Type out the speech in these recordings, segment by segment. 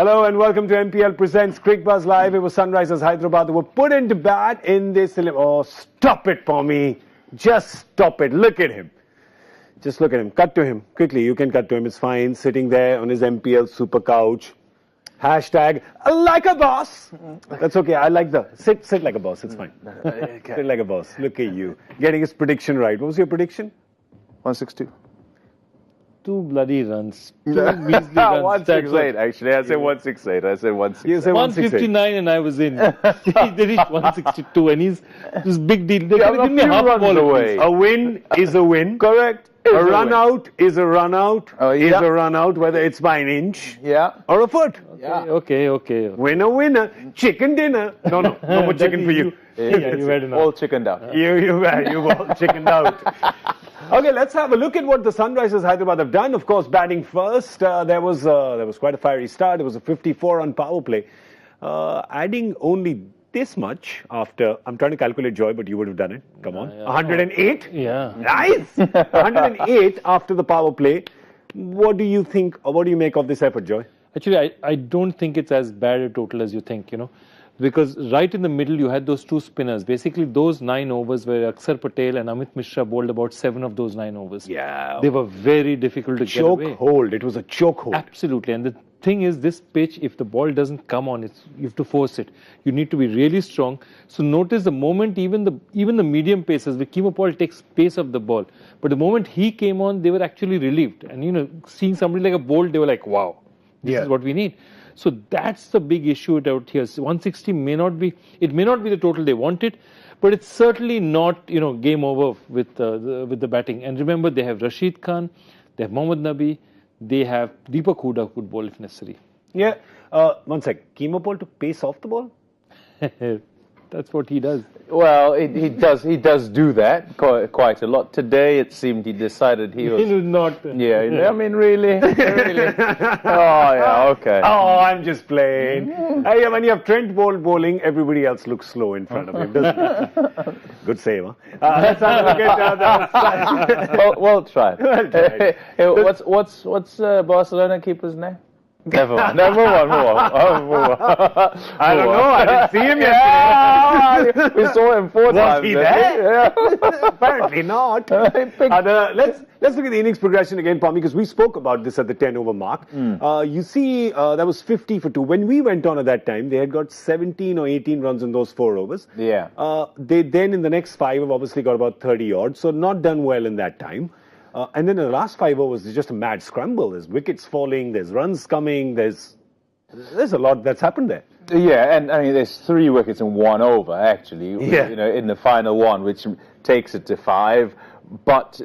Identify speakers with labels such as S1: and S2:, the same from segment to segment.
S1: Hello and welcome to MPL Presents Cricket Buzz Live. It was Sunrisers Hyderabad who were put into bat in this... Oh, stop it for me. Just stop it. Look at him. Just look at him. Cut to him. Quickly, you can cut to him. It's fine. Sitting there on his MPL super couch. Hashtag like a boss. That's okay. I like the... Sit like a boss. It's fine. Sit like a boss. Look at you. Getting his prediction right. What was your prediction?
S2: 162.
S3: 2 bloody runs. 2 measly runs.
S2: 168, actually. I said 168. I said 168.
S1: You said
S3: 159 and I was in. They reached 162 and he's this big deal. They
S2: Yeah,
S3: give me half
S2: runs
S3: ball
S2: away.
S1: A win is a win.
S2: Correct.
S1: A run out is a run out. Is
S2: yeah.
S1: a run out, whether it's by an inch
S2: Yeah.
S1: or a foot.
S2: Yeah.
S3: Okay.
S1: Winner, winner. Chicken dinner. No more chicken for you.
S3: Yeah, you had enough.
S2: All chickened out.
S1: You've all chickened out. Okay, let's have a look at what the Sunrisers Hyderabad have done. Of course, batting first, there was quite a fiery start. It was a 54-run power play. Adding only this much after, I'm trying to calculate Joy, but you would have done it. Come on. 108?
S3: Yeah.
S1: Nice! 108 after the power play. What do you think, or what do you make of this effort, Joy?
S3: Actually, I don't think it's as bad a total as you think, because right in the middle you had those 2 spinners. Basically, those 9 overs where Akshar Patel and Amit Mishra bowled about 7 of those 9 overs.
S1: Yeah.
S3: They were very difficult to get away.
S1: Choke hold. It was a choke hold.
S3: Absolutely. And the thing is, this pitch, if the ball doesn't come on, you have to force it. You need to be really strong. So notice the moment even the medium pacers, Vivo Paul takes pace of the ball. But the moment he came on, they were actually relieved. And seeing somebody like a Bolt, they were like, wow, this is what we need. So that's the big issue out here. 160 may not be the total they wanted, but it's certainly not, game over with the batting. And remember, they have Rashid Khan, they have Mohammad Nabi, they have Deepak Hooda who could bowl if necessary.
S1: Yeah. One sec. Kimo Paul to pace off the ball?
S3: That's what he does.
S2: Well, he does do that quite a lot. Today, it seemed he decided he was...
S3: He was not...
S2: Yeah, I mean, really? Really? Oh, yeah, okay.
S1: Oh, I'm just playing. When you have Trent bowling, everybody else looks slow in front of him, doesn't it? Good save, huh? Let's have a look at
S2: Well tried.
S1: Well tried.
S2: What's Barcelona keeper's name? Never mind. Move on.
S1: I don't know. I didn't see him yesterday.
S2: We saw him 4 times.
S1: Was he there?
S2: Yeah.
S1: Apparently not. Let's look at the innings progression again, Pami, because we spoke about this at the 10-over mark. You see, that was 50 for 2. When we went on at that time, they had got 17 or 18 runs in those 4 overs.
S2: Yeah.
S1: They then, in the next 5, have obviously got about 30-odd, so not done well in that time. And then in the last 5 overs, it's just a mad scramble. There's wickets falling, there's runs coming, there's a lot that's happened there.
S2: Yeah, and I mean, there's 3 wickets in 1 over, actually, in the final one, which takes it to 5. But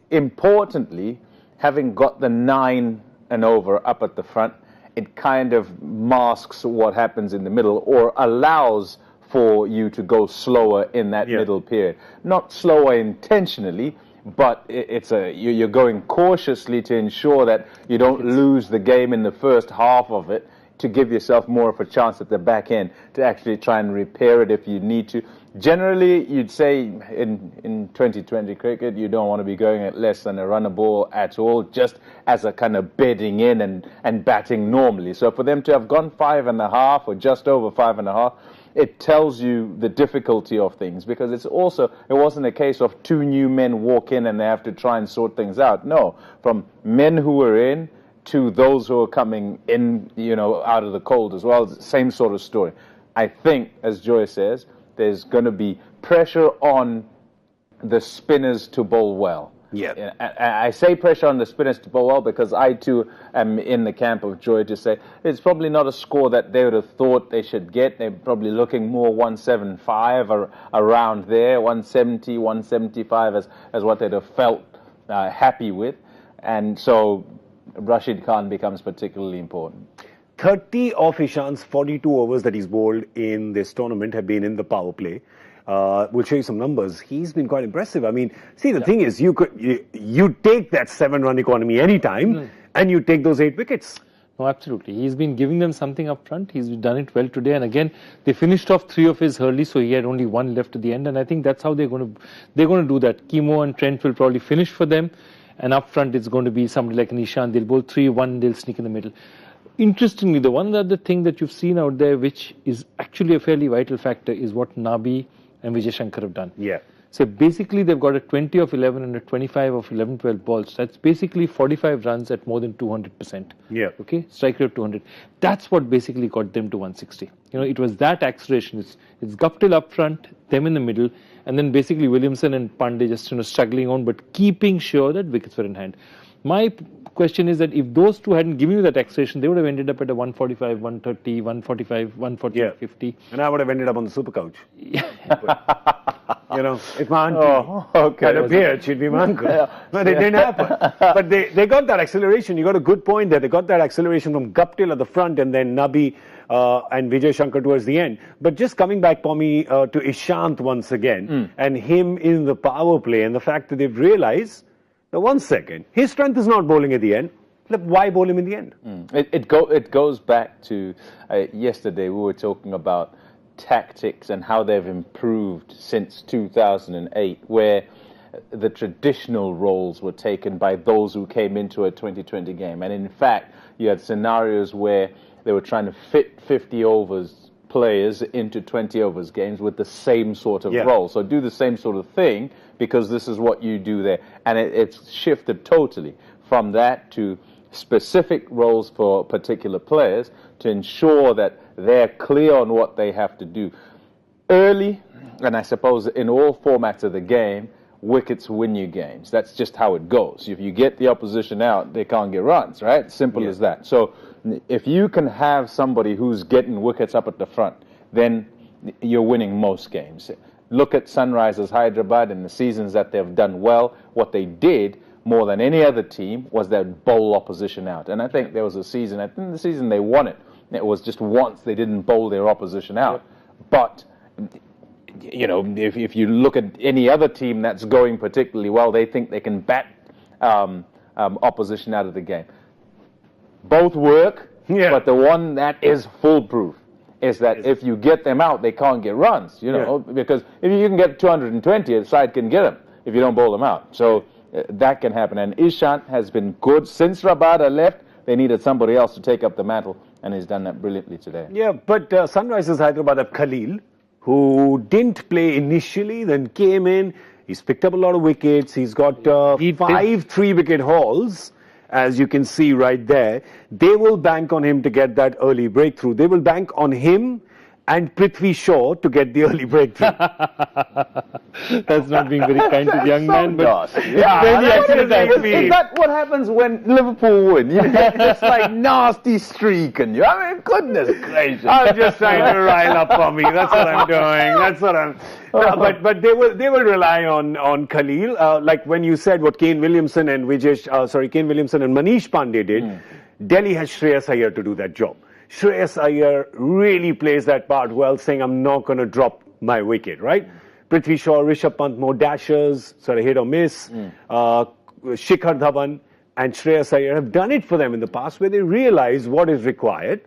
S2: importantly, having got the 9 and over up at the front, it kind of masks what happens in the middle or allows for you to go slower in that middle period. Not slower intentionally, but you're going cautiously to ensure that you don't lose the game in the first half of it, to give yourself more of a chance at the back end to actually try and repair it if you need to. Generally, you'd say in 2020 cricket, you don't want to be going at less than a run a ball at all, just as a kind of bedding in and batting normally. So for them to have gone 5.5 or just over 5.5, it tells you the difficulty of things, because it wasn't a case of 2 new men walk in and they have to try and sort things out. No, from men who were in to those who are coming in, out of the cold as well, same sort of story. I think, as Joy says, there's going to be pressure on the spinners to bowl well.
S1: Yeah.
S2: I say pressure on the spinners to bowl well because I too am in the camp of Joy to say it's probably not a score that they would have thought they should get. They're probably looking more 175 or around there, 170, 175 as what they'd have felt happy with. And so Rashid Khan becomes particularly important.
S1: 30 of Ishan's 42 overs that he's bowled in this tournament have been in the power play. We'll show you some numbers. He's been quite impressive. I mean, see, the thing is, you take that 7-run economy anytime, and you take those 8 wickets.
S3: No, absolutely. He's been giving them something up front. He's done it well today. And again, they finished off 3 of his hurley, so he had only 1 left at the end. And I think that's how they're going to do that. Kimo and Trent will probably finish for them. And up front, it's going to be somebody like Nishan. They'll bowl 3-1, they'll sneak in the middle. interestingly, the one other thing that you've seen out there, which is actually a fairly vital factor, is what Nabi and Vijay Shankar have done.
S1: Yeah.
S3: So basically, they've got a 20 of 11 and a 25 of 11, 12 balls. That's basically 45 runs at more than 200%.
S1: Yeah.
S3: Okay, strike rate 200. That's what basically got them to 160. You know, it was that acceleration. It's Guptill up front, them in the middle, and then basically Williamson and Pandey just struggling on, but keeping sure that wickets were in hand. My question is that if those two hadn't given you that acceleration, they would have ended up at a 145, 130, 145, 140, 50.
S1: And I would have ended up on the super couch. You know, if my auntie had appeared, she'd be my uncle. But it didn't happen. But they got that acceleration. You got a good point there. They got that acceleration from Guptill at the front and then Nabi and Vijay Shankar towards the end. But just coming back, Pommy, to Ishant once again, and him in the power play, and the fact that they've realized, now 1 second, his strength is not bowling at the end. Why bowl him in the end?
S2: It goes back to yesterday. We were talking about tactics and how they've improved since 2008, where the traditional roles were taken by those who came into a 2020 game. And in fact, you had scenarios where they were trying to fit 50 overs players into 20 overs games with the same sort of role. So do the same sort of thing because this is what you do there. And it's shifted totally from that to specific roles for particular players to ensure that they're clear on what they have to do. Early, and I suppose in all formats of the game, wickets win you games. That's just how it goes. If you get the opposition out, they can't get runs, right? Simple as that. So if you can have somebody who's getting wickets up at the front, then you're winning most games. Look at Sunrisers Hyderabad in the seasons that they've done well. What they did more than any other team was that bowl opposition out. And I think there was a season, I think the season they won it, it was just once they didn't bowl their opposition out. But, you know, if you look at any other team that's going particularly well, they think they can bat opposition out of the game. Both work, but the one that is foolproof is that if you get them out, they can't get runs, you know, because if you can get 220, the side can get them if you don't bowl them out. So that can happen. And Ishant has been good since Rabada left. They needed somebody else to take up the mantle, and he's done that brilliantly today.
S1: Yeah, but Sunrisers Hyderabad have Khalil, who didn't play initially, then came in. He's picked up a lot of wickets. He's got 5 3-wicket hauls, as you can see right there. They will bank on him to get that early breakthrough. They will bank on him and Prithvi Shaw to get the early breakthrough.
S3: That's not being very kind to the young man, but
S2: is that what happens when Liverpool win? You get this like nasty streak and you, I mean, goodness gracious.
S1: I'm just trying to rile up for me. That's what I'm doing. That's what I'm. No, but they will rely on Khalil. Like when you said what Kane Williamson and Manish Pandey did, Delhi has Shreyas Iyer to do that job. Shreyas Iyer really plays that part well, saying, I'm not going to drop my wicket, right? Prithvi Shaw, Rishabh Pant, more dashers, sort of hit or miss. Shikhar Dhawan and Shreyas Iyer have done it for them in the past where they realize what is required.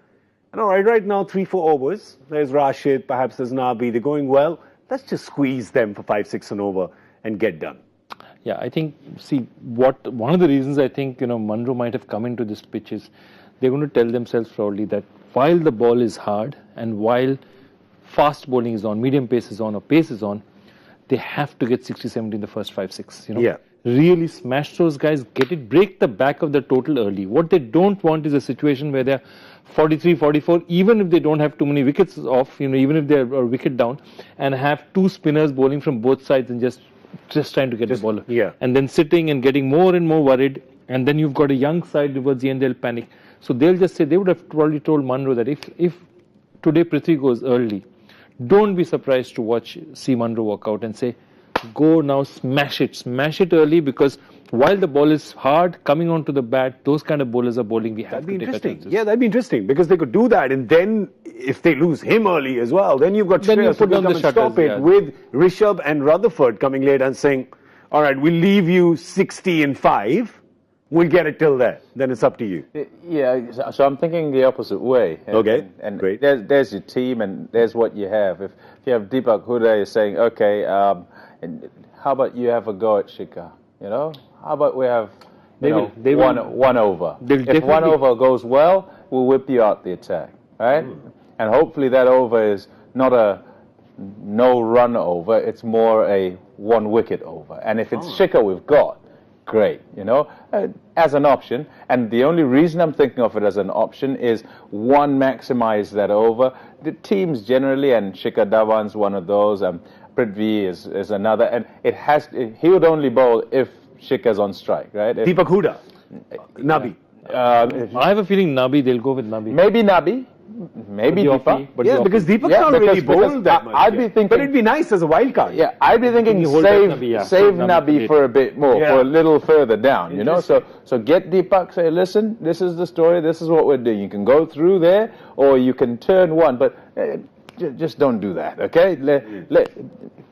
S1: And all right now, 3-4 overs. There's Rashid, perhaps there's Nabi. They're going well. Let's just squeeze them for 5-6 and over and get done.
S3: Yeah, I think, one of the reasons I think, Munro might have come into this pitch is they're going to tell themselves proudly that while the ball is hard and while fast bowling is on, medium pace is on or pace is on, they have to get 60-70 in the first 5-6. Really smash those guys, get it, break the back of the total early. What they don't want is a situation where they're 43, 44, even if they don't have too many wickets off, even if they're a wicket down, and have two spinners bowling from both sides and just trying to get the ball. And then sitting and getting more and more worried, and then you've got a young side towards the end, they'll panic. So they'll just say, they would have probably told Munro that if today Prithvi goes early, don't be surprised to see Munro walk out and say, go now, smash it early, because while the ball is hard, coming onto the bat, those kind of bowlers are bowling, we have to take our chances. Yeah,
S1: that'd be interesting, because they could do that, and then if they lose him early as well, then you've got Shreyas who can come and stop it with Rishabh and Rutherford coming late and saying, all right, we'll leave you 60 and 5. We'll get it till there. Then it's up to you.
S2: Yeah, so I'm thinking the opposite way. And
S1: great.
S2: There's your team and there's what you have. If you have Deepak Hooda saying, okay, how about you have a go at Shikhar? How about we have,
S3: They will.
S2: One over.
S3: They'll
S2: If one over goes well, we'll whip you out the attack, right? And hopefully that over is not a no-run over. It's more a one-wicket over. And if it's Shikhar we've got, great, as an option. And the only reason I'm thinking of it as an option is, one, maximize that over. The teams generally, and Shikhar Dhawan's one of those, Prithvi is another, and he would only bowl if Shikhar's on strike, right?
S1: Deepak Huda, Nabi.
S3: I have a feeling Nabi, they'll go with Nabi.
S2: Maybe Nabi. Maybe Deepak.
S1: Yeah, because Deepak's not really bowled that much.
S2: I'd be thinking,
S1: but it'd be nice as a wild card.
S2: Yeah, I'd be thinking save Nabi for a bit more, for a little further down, So get Deepak, say, listen, this is the story, this is what we're doing. You can go through there, or you can turn one, but just don't do that, okay?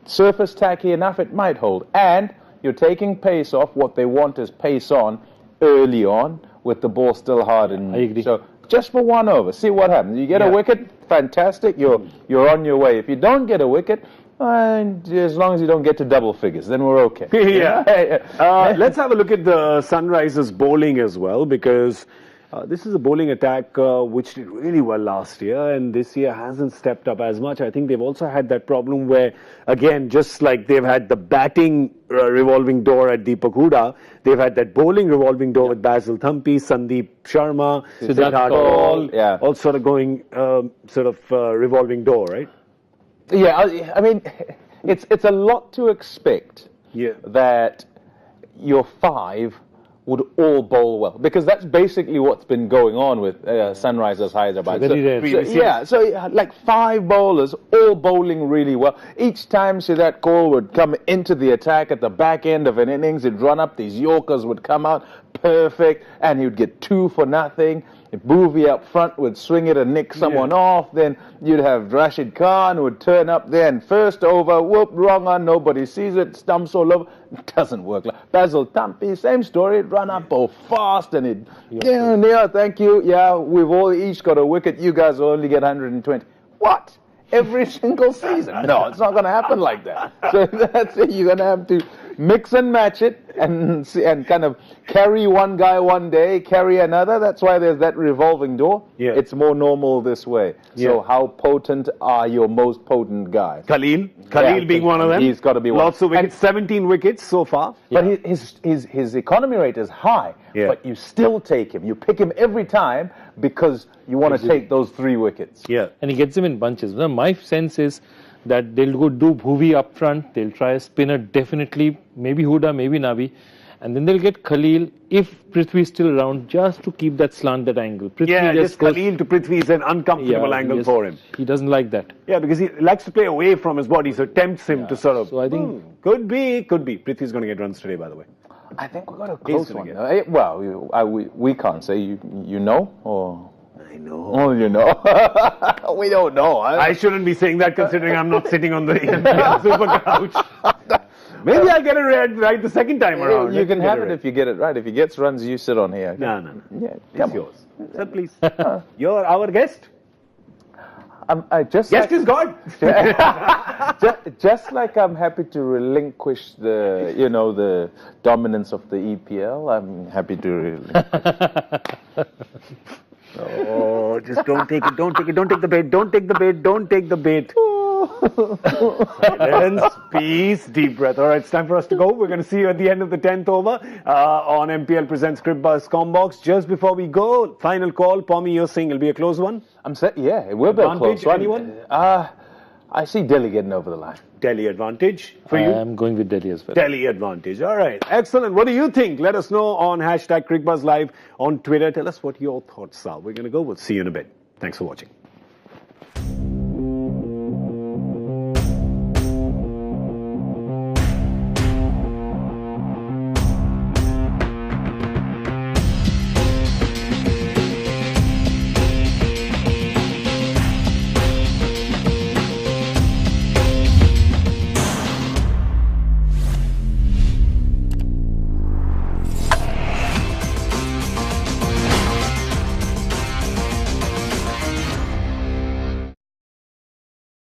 S2: Surface tacky enough, it might hold. And you're taking pace off. What they want is pace on early on with the ball still hard. And
S3: I agree.
S2: So just for one over, see what happens. You get a wicket, fantastic. You're on your way. If you don't get a wicket, as long as you don't get to double figures, then we're okay.
S1: Let's have a look at the Sunrisers bowling as well, because this is a bowling attack which did really well last year, and this year hasn't stepped up as much. I think they've also had that problem where, again, just like they've had the batting revolving door at Deepak Huda, they've had that bowling revolving door with Basil Thampi, Sandeep Sharma, Siddharth Kaul, all sort of going revolving door, right?
S2: Yeah, I mean, it's a lot to expect that your five would all bowl well, because that's basically what's been going on with Sunrisers Hyderabad. So like 5 bowlers all bowling really well. Each time Siddharth Kaul would come into the attack at the back end of an innings, he'd run up, these Yorkers would come out perfect, and he'd get 2 for nothing. If Bhuvi up front would swing it and nick someone off, then you'd have Rashid Khan who would turn up there and first over, whoop, wrong one, nobody sees it, stumps all over. It doesn't work. Basil Thampi, same story, he'd run up all fast and he'd, thank you, we've all each got a wicket, you guys will only get 120. What? Every single season? No, it's not going to happen like that. So that's it. You're going to have to mix and match it and kind of carry one guy one day, carry another. That's why there's that revolving door. It's more normal this way. So how potent are your most potent guys?
S1: Khalil being one of them.
S2: He's got to be one.
S1: Lots of wickets, 17 wickets so far.
S2: But his economy rate is high. But you still take him. You pick him every time because you want to take those 3 wickets.
S3: And he gets them in bunches. Now, my sense is that they'll go do Bhuvi up front. They'll try a spinner, definitely. Maybe Huda, maybe Nabi. And then they'll get Khalil, if Prithvi is still around, just to keep that slant, that angle. Prithvi
S1: just Khalil to Prithvi is an uncomfortable angle for him.
S3: He doesn't like that.
S1: Yeah, because he likes to play away from his body, so it tempts him to sort of...
S3: So I think...
S1: Could be. Prithvi's going to get runs today, by the way.
S2: I think we've got a close one. Well, we can't say. You know? Or...
S1: I know.
S2: Oh, you know. We don't know.
S1: I shouldn't be saying that, considering I'm not sitting on the super couch. Maybe I'll get it right the second time around.
S2: You can have it if you get it right. If he gets runs, you sit on here.
S1: No.
S2: Yeah,
S1: it's yours. Sir, please. You're our guest.
S2: Guest
S1: is God.
S2: Just like I'm happy to relinquish the dominance of the EPL, I'm happy to relinquish.
S1: Oh, just don't take it. Don't take the bait. Don't take the bait. Silence, peace, deep breath. All right, it's time for us to go. We're going to see you at the end of the 10th over on MPL Presents Cricketbuzz Combox. Just before we go, final call. Pommy, you're saying it'll be a close one?
S2: It will be a close one.
S1: Anyone?
S2: I see Delhi getting over the line.
S1: Delhi advantage for you?
S3: I'm going with Delhi as well.
S1: Delhi advantage. All right. Excellent. What do you think? Let us know on #CricketBuzzLive on Twitter. Tell us what your thoughts are. We're going to go. We'll see you in a bit. Thanks for watching.